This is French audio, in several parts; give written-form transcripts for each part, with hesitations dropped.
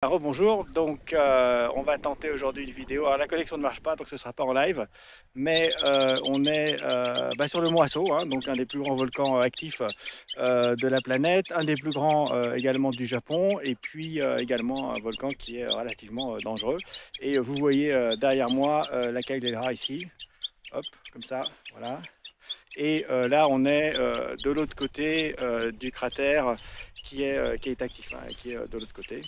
Rebonjour, donc on va tenter aujourd'hui une vidéo. Alors la connexion ne marche pas, donc ce ne sera pas en live, mais on est sur le Moasso, hein, donc un des plus grands volcans actifs de la planète, un des plus grands également du Japon, et puis également un volcan qui est relativement dangereux. Et vous voyez derrière moi la caldeira ici, hop, comme ça, voilà. Et là on est de l'autre côté du cratère qui est actif, hein, qui est de l'autre côté.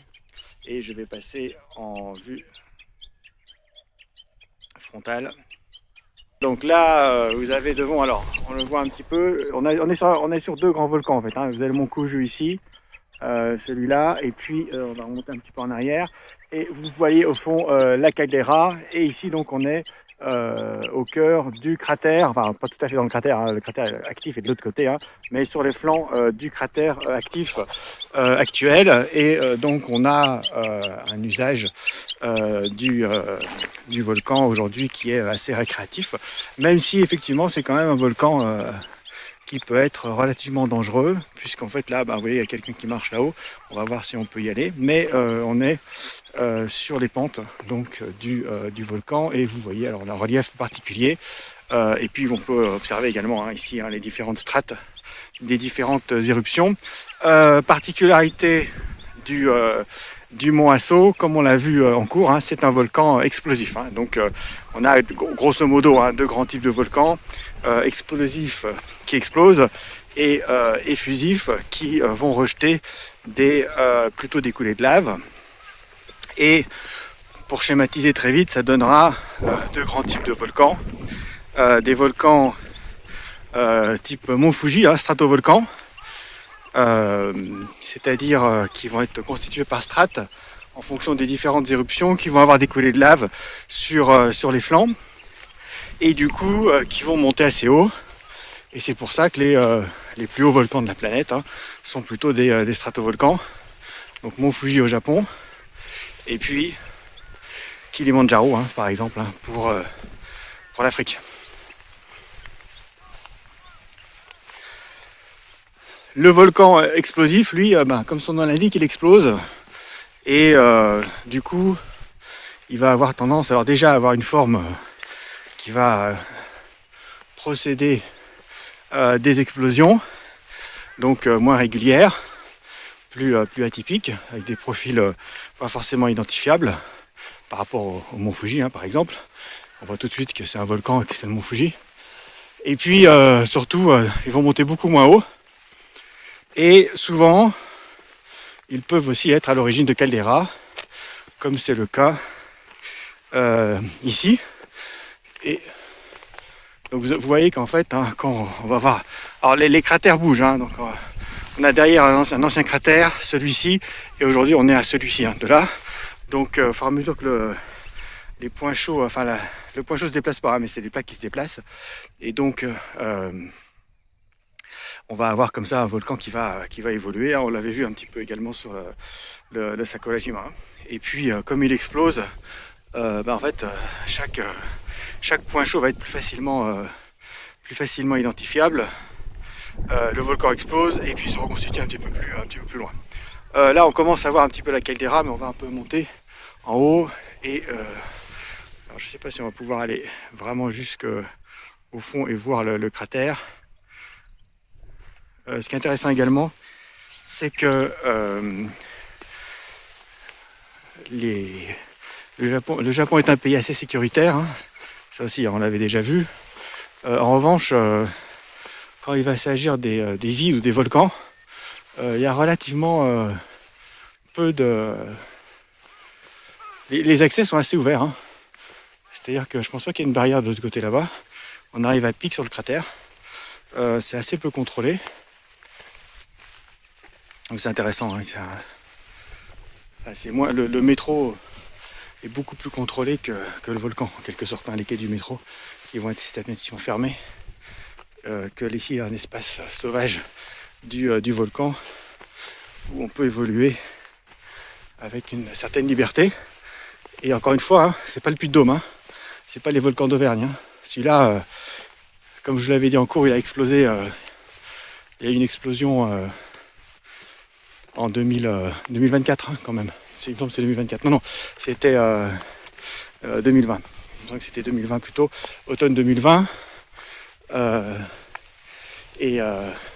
Et je vais passer en vue frontale. Donc là, vous avez devant, alors on le voit un petit peu, on est sur deux grands volcans en fait, hein. Vous avez le mont Kuju ici, celui-là, et puis on va remonter un petit peu en arrière, et vous voyez au fond la caldeira, et ici donc on est au cœur du cratère, enfin pas tout à fait dans le cratère actif est de l'autre côté, hein, mais sur les flancs du cratère actif actuel, et donc on a un usage du volcan aujourd'hui qui est assez récréatif, même si effectivement c'est quand même un volcan qui peut être relativement dangereux, puisqu'en fait là, vous voyez, il y a quelqu'un qui marche là-haut, on va voir si on peut y aller, mais on est sur les pentes donc du volcan, et vous voyez alors un relief particulier, et puis on peut observer également ici les différentes strates des différentes éruptions. Particularité du mont Asso, comme on l'a vu en cours, hein, c'est un volcan explosif, hein. Donc on a grosso modo deux grands types de volcans, explosifs qui explosent et effusifs qui vont rejeter plutôt des coulées de lave. Et pour schématiser très vite, ça donnera deux grands types de volcans. Des volcans type Mont Fuji, hein, stratovolcan, c'est-à-dire qui vont être constitués par strates en fonction des différentes éruptions, qui vont avoir des coulées de lave sur les flancs, et du coup qui vont monter assez haut. Et c'est pour ça que les plus hauts volcans de la planète sont plutôt des stratovolcans. Donc Mont Fuji au Japon, et puis Kilimandjaro par exemple pour l'Afrique. Le volcan explosif, lui, comme son nom l'indique, il explose, et du coup il va avoir tendance alors déjà à avoir une forme qui va procéder des explosions, donc moins régulières, plus atypiques, avec des profils pas forcément identifiables par rapport au mont Fuji par exemple. On voit tout de suite que c'est un volcan et que c'est le mont Fuji. Et puis surtout ils vont monter beaucoup moins haut, et souvent ils peuvent aussi être à l'origine de caldeira, comme c'est le cas ici. Et donc vous voyez qu'en fait, quand on va voir, alors les cratères bougent, donc on a derrière un ancien cratère, celui-ci, et aujourd'hui on est à celui-ci de là. Donc au fur et à mesure que les points chauds, le point chaud se déplace pas, mais c'est des plaques qui se déplacent, et donc on va avoir comme ça un volcan qui va évoluer. On l'avait vu un petit peu également sur le Sakurajima. Et puis comme il explose, en fait chaque point chaud va être plus facilement identifiable. Le volcan explose et puis se reconstitue un petit peu plus loin. Là on commence à voir un petit peu la caldeira, mais on va un peu monter en haut, et alors je sais pas si on va pouvoir aller vraiment jusqu'au fond et voir le cratère. Ce qui est intéressant également, c'est que le Japon est un pays assez sécuritaire, ça aussi on l'avait déjà vu. En revanche, quand il va s'agir des villes ou des volcans, il y a relativement peu de... Les accès sont assez ouverts, c'est-à-dire que je pense pas qu'il y ait une barrière de l'autre côté là-bas. On arrive à pic sur le cratère, c'est assez peu contrôlé. Donc c'est intéressant, c'est moins, le métro est beaucoup plus contrôlé que le volcan, en quelque sorte, les quais du métro qui vont être systématiquement fermés, que ici un espace sauvage du volcan où on peut évoluer avec une certaine liberté. Et encore une fois, c'est pas le Puy-de-Dôme, c'est pas les volcans d'Auvergne. Celui-là, comme je l'avais dit en cours, il a explosé, il y a eu une explosion en 2024 quand même. il me semble que c'est 2024. Non, non, c'était 2020. Il me semble que c'était 2020 plutôt, automne 2020.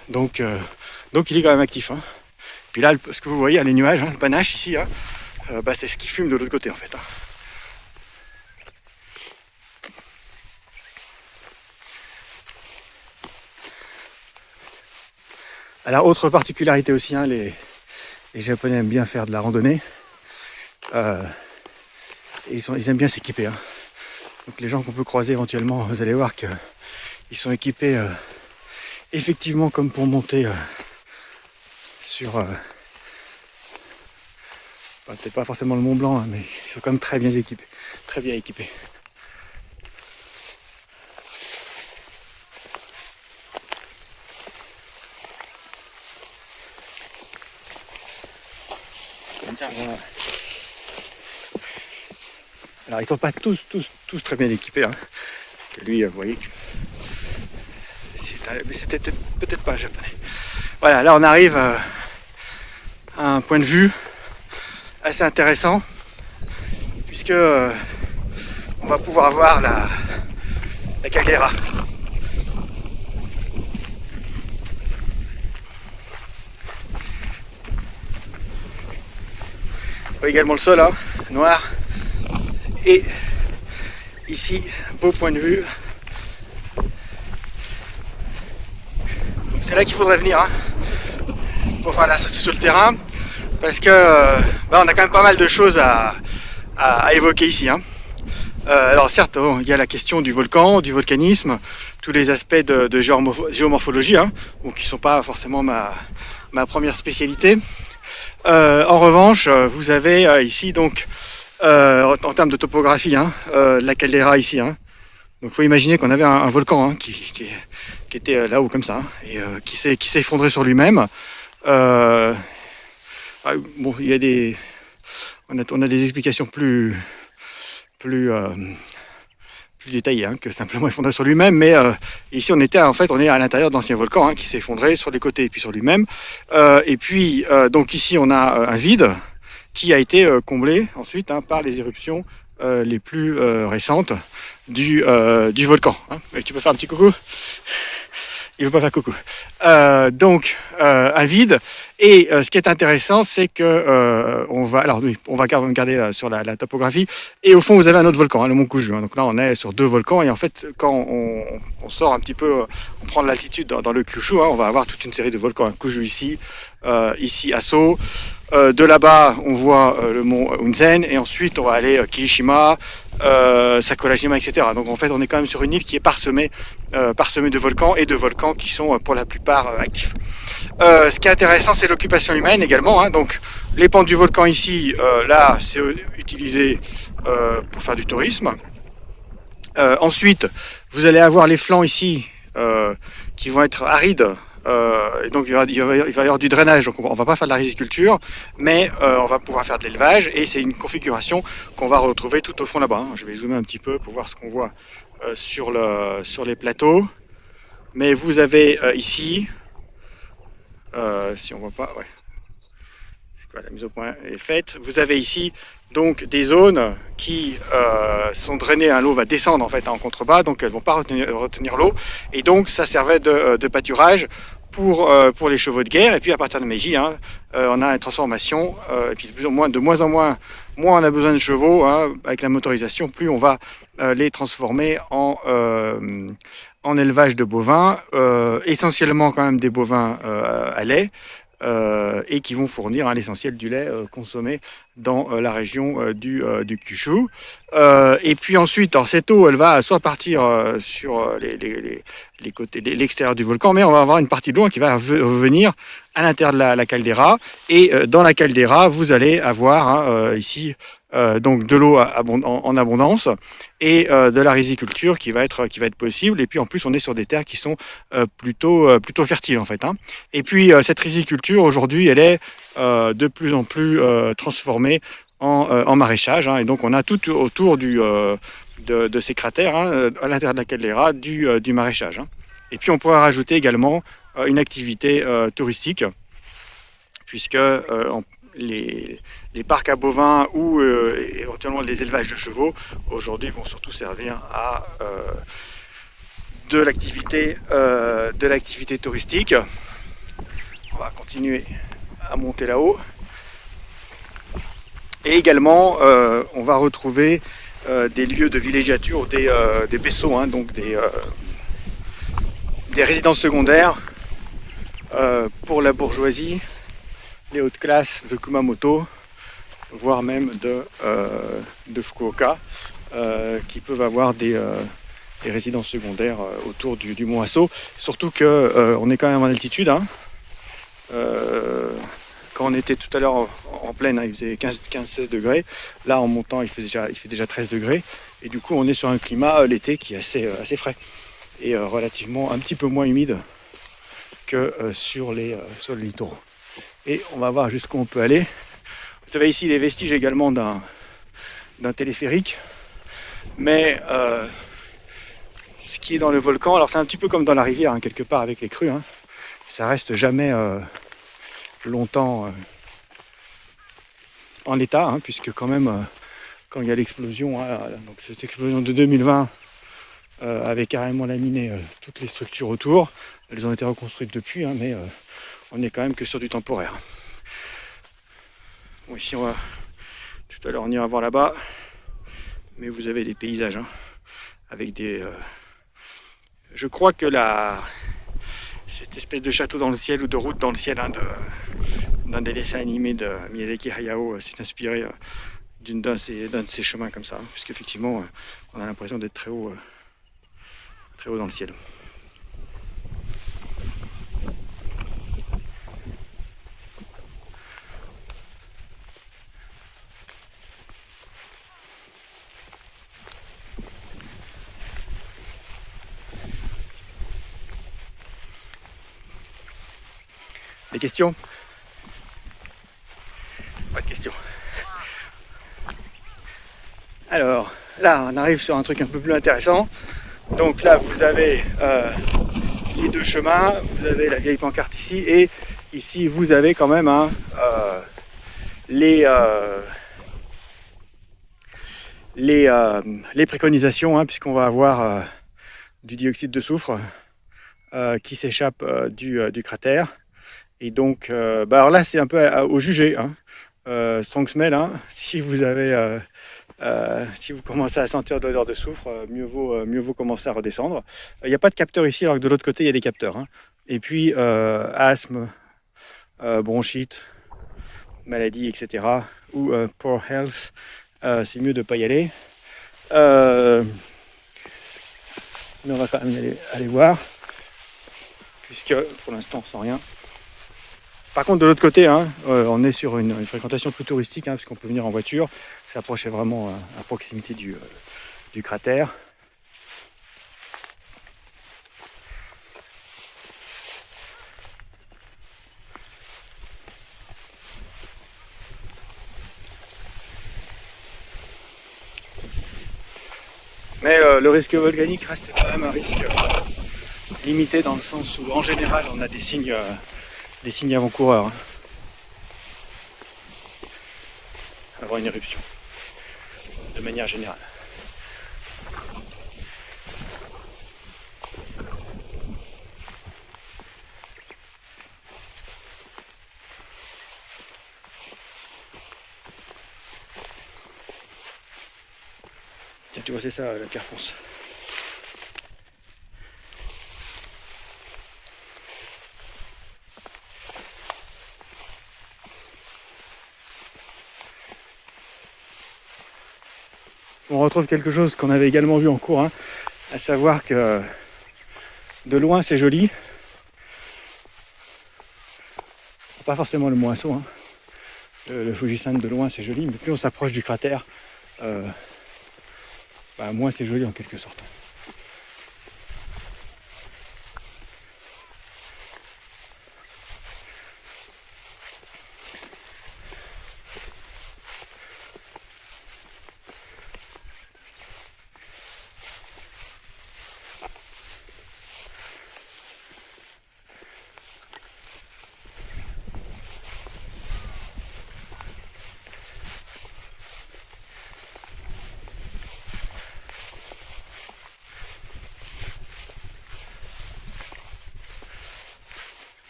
Donc il est quand même actif. Hein. Puis là, ce que vous voyez, les nuages, hein, le panache ici, hein, c'est ce qui fume de l'autre côté en fait. Hein. Alors, autre particularité aussi, hein, les Japonais aiment bien faire de la randonnée. Ils aiment bien s'équiper. Hein. Donc les gens qu'on peut croiser éventuellement, vous allez voir qu'ils sont équipés effectivement comme pour monter sur... peut-être pas forcément le Mont Blanc, hein, mais ils sont quand même très bien équipés. Très bien équipés. Alors ils sont pas tous très bien équipés. Hein. Parce que lui, vous voyez que c'était peut-être pas un japonais. Voilà, là on arrive à un point de vue assez intéressant puisque on va pouvoir voir la caldeira. On voit également le sol, hein, noir. Et ici, beau point de vue. C'est là qu'il faudrait venir hein, pour faire la sortie sur le terrain. Parce que on a quand même pas mal de choses à évoquer ici. Hein. Alors certes, il y a la question du volcan, du volcanisme, tous les aspects de géomorphologie, hein, qui ne sont pas forcément ma première spécialité. En revanche, vous avez ici donc, en termes de topographie, hein, la caldeira ici. Hein. Donc il faut imaginer qu'on avait un volcan hein, qui était là-haut comme ça, hein, et qui s'est effondré sur lui-même. Bon, il y a on a des explications plus détaillées hein, que simplement effondré sur lui-même, mais ici on est à l'intérieur d'anciens volcans hein, qui s'est effondré sur les côtés et puis sur lui-même. Et puis donc ici on a un vide qui a été comblé ensuite hein, par les éruptions les plus récentes du volcan. Hein. Et tu peux faire un petit coucou? Il ne veut pas faire coucou. Donc, un vide. Et ce qui est intéressant, c'est que on va regarder sur la topographie. Et au fond, vous avez un autre volcan, hein, le mont Kuju. Hein. Donc là, on est sur 2 volcans. Et en fait, quand on sort un petit peu, on prend de l'altitude dans le Kyushu, hein, on va avoir toute une série de volcans. Hein. Kuju ici, ici Aso. De là-bas, on voit le mont Unzen. Et ensuite, on va aller Kirishima, Sakurajima, etc. Donc en fait, on est quand même sur une île qui est parsemée de volcans et de volcans qui sont pour la plupart actifs. Ce qui est intéressant, c'est l'occupation humaine également. Hein. Donc les pentes du volcan ici, là, c'est utilisé pour faire du tourisme. Ensuite, vous allez avoir les flancs ici qui vont être arides. Et donc il va y avoir du drainage, donc on va pas faire de la riziculture, mais on va pouvoir faire de l'élevage et c'est une configuration qu'on va retrouver tout au fond là-bas. Hein. Je vais zoomer un petit peu pour voir ce qu'on voit sur les plateaux. Mais vous avez ici, si on voit pas, ouais, la mise au point est faite. Vous avez ici donc des zones qui sont drainées, hein, l'eau va descendre en fait en contrebas, donc elles ne vont pas retenir l'eau, et donc ça servait de pâturage pour les chevaux de guerre. Et puis à partir de Meiji, hein, on a une transformation, et puis de moins en moins on a besoin de chevaux, hein, avec la motorisation, plus on va les transformer en élevage de bovins, essentiellement quand même des bovins à lait, et qui vont fournir hein, l'essentiel du lait consommé dans la région du Kyushu. Et puis ensuite, alors cette eau, elle va soit partir sur les côtés, l'extérieur du volcan, mais on va avoir une partie de l'eau qui va revenir à l'intérieur de la caldeira. Et dans la caldeira, vous allez avoir hein, ici donc de l'eau en abondance et de la riziculture qui va être possible. Et puis en plus, on est sur des terres qui sont plutôt fertiles en fait. Hein. Et puis cette riziculture aujourd'hui, elle est de plus en plus transformée en maraîchage. Hein. Et donc on a tout autour de ces cratères, hein, à l'intérieur de la caldeira, du maraîchage. Hein. Et puis on pourra rajouter également une activité touristique, puisque les parcs à bovins ou éventuellement les élevages de chevaux, aujourd'hui vont surtout servir à de l'activité touristique. On va continuer à monter là-haut. Et également, on va retrouver des lieux de villégiature, des vaisseaux, hein, donc des résidences secondaires pour la bourgeoisie, les hautes classes de Kumamoto, voire même de Fukuoka, qui peuvent avoir des résidences secondaires autour du mont Aso. Surtout qu'on est quand même en altitude. Hein. Quand on était tout à l'heure en plaine, hein, il faisait 15-16 degrés. Là, en montant, il fait déjà 13 degrés. Et du coup, on est sur un climat l'été qui est assez frais et relativement un petit peu moins humide que sur les littoraux. Et on va voir jusqu'où on peut aller. Vous avez ici les vestiges également d'un téléphérique. Mais ce qui est dans le volcan, alors c'est un petit peu comme dans la rivière, hein, quelque part avec les crues. Hein, ça reste jamais longtemps en état, hein, puisque quand même, quand il y a l'explosion, hein, donc cette explosion de 2020 avait carrément laminé toutes les structures autour. Elles ont été reconstruites depuis, hein, mais on est quand même que sur du temporaire. Bon, ici, tout à l'heure, on ira voir là-bas, mais vous avez des paysages, hein, avec des... je crois que cette espèce de château dans le ciel ou de route dans le ciel, hein, d'un des dessins animés de Miyazaki Hayao s'est inspiré d'un de ces chemins comme ça, hein, puisqu'effectivement, on a l'impression d'être très haut dans le ciel. Des questions? Pas de questions. Alors, là, on arrive sur un truc un peu plus intéressant. Donc là, vous avez les deux chemins, vous avez la vieille pancarte ici, et ici, vous avez quand même les préconisations, hein, puisqu'on va avoir du dioxyde de soufre qui s'échappe du cratère. Et donc, alors là, c'est un peu au jugé, hein. Strong smell, hein. Si vous commencez à sentir de l'odeur de soufre, mieux vaut commencer à redescendre. Il n'y a pas de capteur ici, alors que de l'autre côté, il y a des capteurs. Hein. Et puis, asthme, bronchite, maladie, etc. ou poor health, c'est mieux de ne pas y aller. Mais on va quand même aller voir, puisque pour l'instant, on sent rien. Par contre, de l'autre côté, hein, on est sur une fréquentation plus touristique, hein, puisqu'on peut venir en voiture, s'approcher vraiment à proximité du cratère. Mais le risque volcanique reste quand même un risque limité, dans le sens où, en général, on a des signes avant-coureurs, hein, avant une éruption, de manière générale. Tiens, tu vois, c'est ça, la pierre fonce. On retrouve quelque chose qu'on avait également vu en cours, hein, à savoir que de loin c'est joli, pas forcément le mont Aso, hein. Le Fujisan de loin c'est joli, mais plus on s'approche du cratère, moins c'est joli en quelque sorte.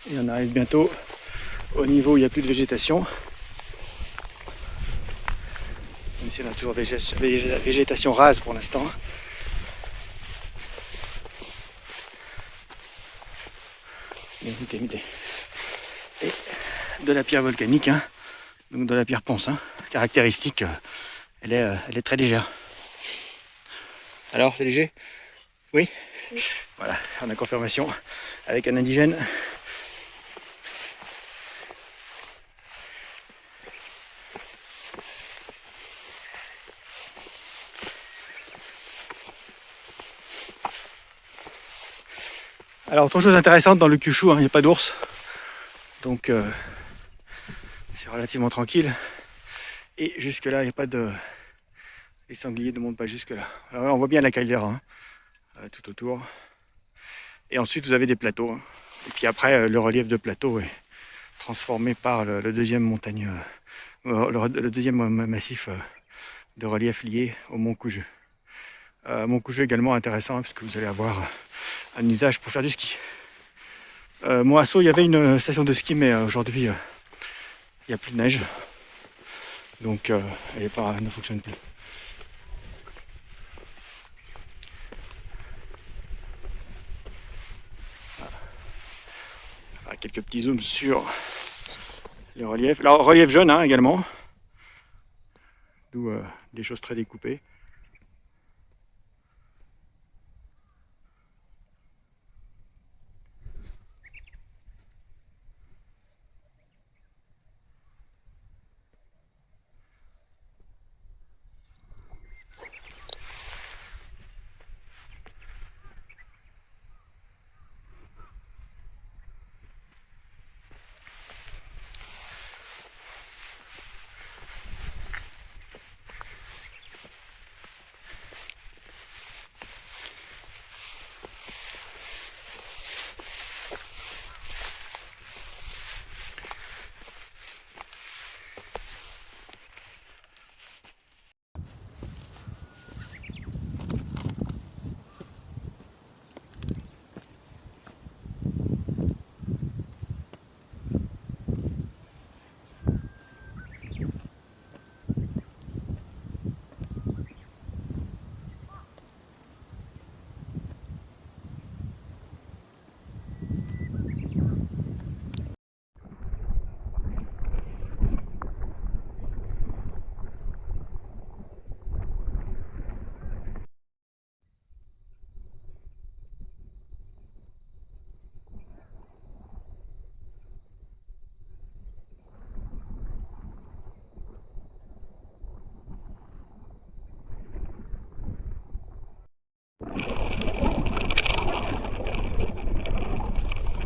Et on arrive bientôt au niveau où il n'y a plus de végétation. Même si on a toujours végétation rase pour l'instant. Et de la pierre volcanique, hein, donc de la pierre ponce, hein, caractéristique, elle est très légère. Alors, c'est léger? Oui? Oui. Voilà, on a confirmation avec un indigène. Alors, autre chose intéressante dans le Kyushu, hein, il n'y a pas d'ours. Donc, c'est relativement tranquille. Et jusque là, il n'y a pas de... Les sangliers ne montent pas jusque là. Alors, on voit bien la caldeira, hein, tout autour. Et ensuite, vous avez des plateaux. Hein. Et puis après, le relief de plateau est transformé par le deuxième montagne, le deuxième massif de relief lié au mont Kuju. Mont Kuju également intéressant, hein, puisque vous allez avoir un usage pour faire du ski. Mont Asso, il y avait une station de ski, mais aujourd'hui, il n'y a plus de neige. Donc, elle ne fonctionne plus. Voilà, quelques petits zooms sur les reliefs. Alors, relief jaune hein, également. D'où des choses très découpées.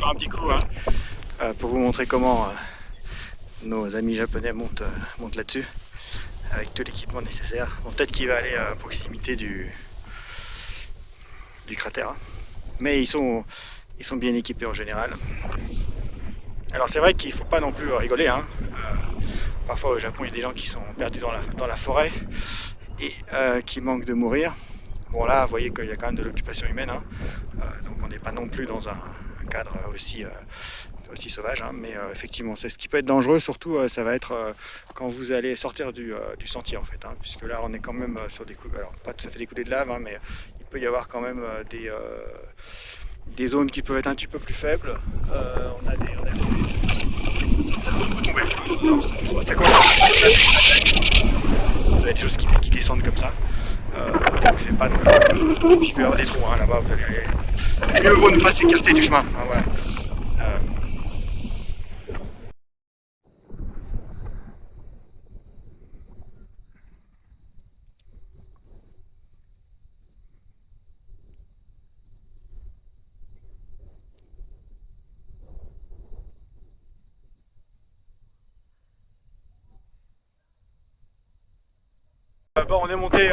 Un petit coup hein, pour vous montrer comment nos amis japonais montent là-dessus avec tout l'équipement nécessaire. Bon, peut-être qu'il va aller à proximité du cratère, hein. Mais ils sont bien équipés en général. Alors c'est vrai qu'il ne faut pas non plus rigoler, hein. Parfois au Japon il y a des gens qui sont perdus dans la forêt et qui manquent de mourir. Bon là vous voyez qu'il y a quand même de l'occupation humaine, hein. Donc on n'est pas non plus dans un cadre aussi sauvage, hein, mais effectivement c'est ce qui peut être dangereux, surtout ça va être quand vous allez sortir du sentier en fait, hein, puisque là on est quand même sur des coups, alors pas tout à fait des coulées de lave, hein, mais il peut y avoir quand même des zones qui peuvent être un petit peu plus faibles. On a des ça peut tomber, ça il y a des choses qui descendent comme ça. Donc c'est pas non plus. Et puis il peut y avoir des trous, hein, là-bas, vous allez aller. Mieux vaut ne pas s'écarter du chemin. Hein, voilà. Bon, on est monté,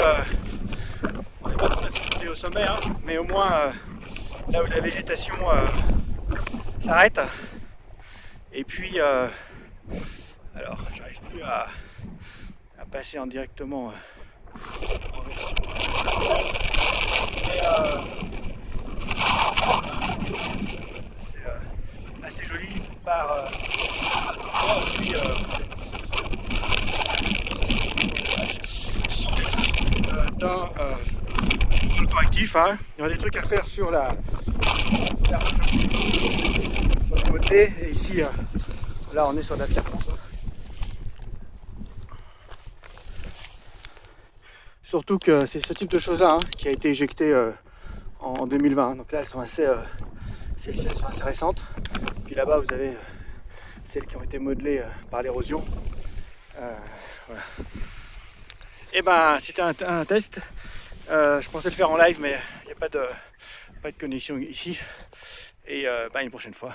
on n'est pas tout à fait monté au sommet, hein, mais au moins là où la végétation s'arrête. Et puis, alors j'arrive plus à passer en directement en version mais c'est assez joli. par température, et puis sur les flancs d'un volcan actif. Hein. Il y aura des trucs à faire sur la roche, sur les modelés, et ici, là on est sur de la pierre ponce. Surtout que c'est ce type de choses là qui a été éjecté en 2020. Donc là elles sont assez, celles-ci elles sont assez récentes. Puis là-bas vous avez celles qui ont été modelées par l'érosion. Voilà. Et ben c'était un test. Je pensais le faire en live, mais il n'y a pas de connexion ici. Et une prochaine fois.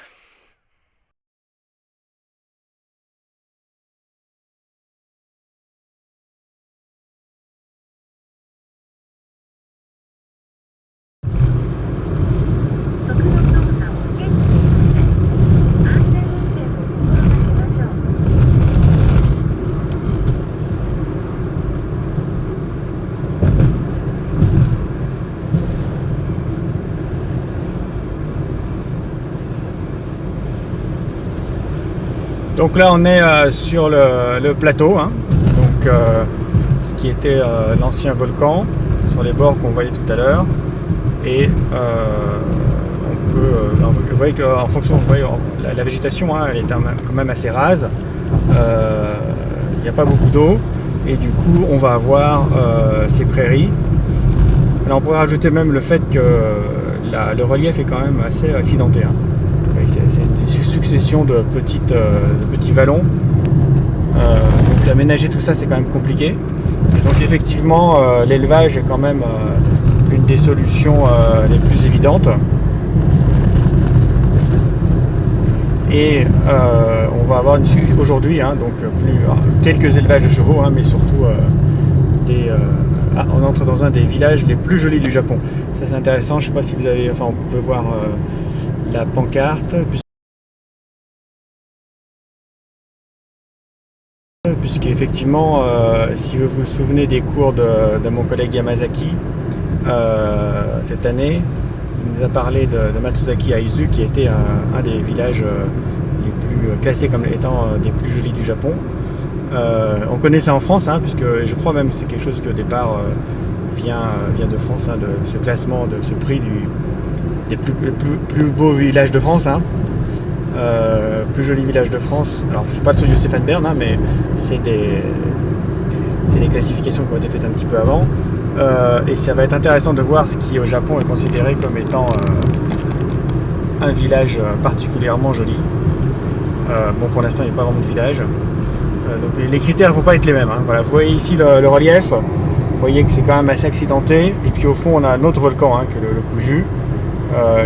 Donc là on est sur le plateau, hein. Donc ce qui était l'ancien volcan, sur les bords qu'on voyait tout à l'heure. Et on peut, vous voyez qu'en fonction, vous voyez, la végétation hein, elle est quand même assez rase. Il n'y a pas beaucoup d'eau et du coup on va avoir ces prairies. Là on pourrait rajouter même le fait que le relief est quand même assez accidenté. Hein. C'est une succession de petits vallons. Donc aménager tout ça c'est quand même compliqué. Et donc effectivement l'élevage est quand même une des solutions les plus évidentes. Et on va avoir aujourd'hui donc quelques élevages de chevaux, hein, mais surtout on entre dans un des villages les plus jolis du Japon. Ça c'est intéressant, je sais pas si vous avez, on pouvait voir la pancarte, puisqu'effectivement, si vous vous souvenez des cours de mon collègue Yamazaki cette année, il nous a parlé de Matsuzaki Aizu, qui était un des villages les plus classés comme étant des plus jolis du Japon. On connaît ça en France, hein, puisque je crois même que c'est quelque chose qui au départ vient de France, hein, de ce classement, de ce prix des plus beaux villages de France, hein. Plus joli village de France. Alors c'est pas le truc de Stéphane Bern, hein, mais c'est des classifications qui ont été faites un petit peu avant. Et ça va être intéressant de voir ce qui au Japon est considéré comme étant un village particulièrement joli. Bon, pour l'instant il n'y a pas vraiment de village. Donc les critères ne vont pas être les mêmes. Hein. Voilà, vous voyez ici le relief. Vous voyez que c'est quand même assez accidenté. Et puis au fond on a un autre volcan, hein, que le Kuju.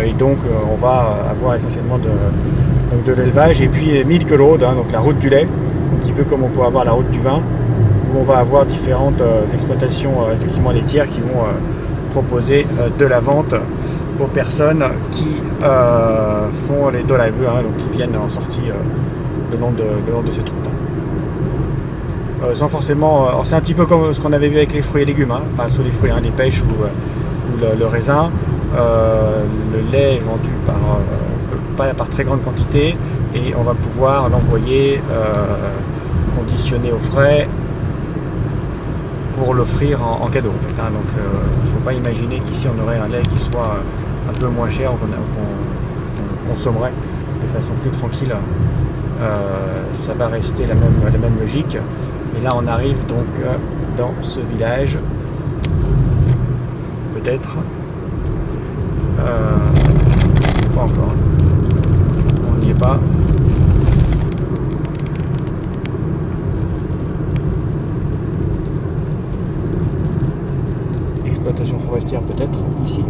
Et donc on va avoir essentiellement de l'élevage. Et puis Milk Road, hein, donc la route du lait, un petit peu comme on peut avoir la route du vin, où on va avoir différentes exploitations effectivement laitières qui vont proposer de la vente aux personnes qui font les dolaibu, hein, donc qui viennent en sortie le long de cette route. Sans forcément, alors c'est un petit peu comme ce qu'on avait vu avec les fruits et légumes, hein, enfin sur les fruits, hein, les pêches ou le raisin. Le lait est vendu par très grande quantité et on va pouvoir l'envoyer conditionné au frais pour l'offrir en cadeau en fait, hein. Donc il ne faut pas imaginer qu'ici on aurait un lait qui soit un peu moins cher, qu'on consommerait de façon plus tranquille. Ça va rester la même logique. Et là on arrive donc dans ce village, peut-être pas encore, on n'y est pas. Exploitation forestière peut-être ici.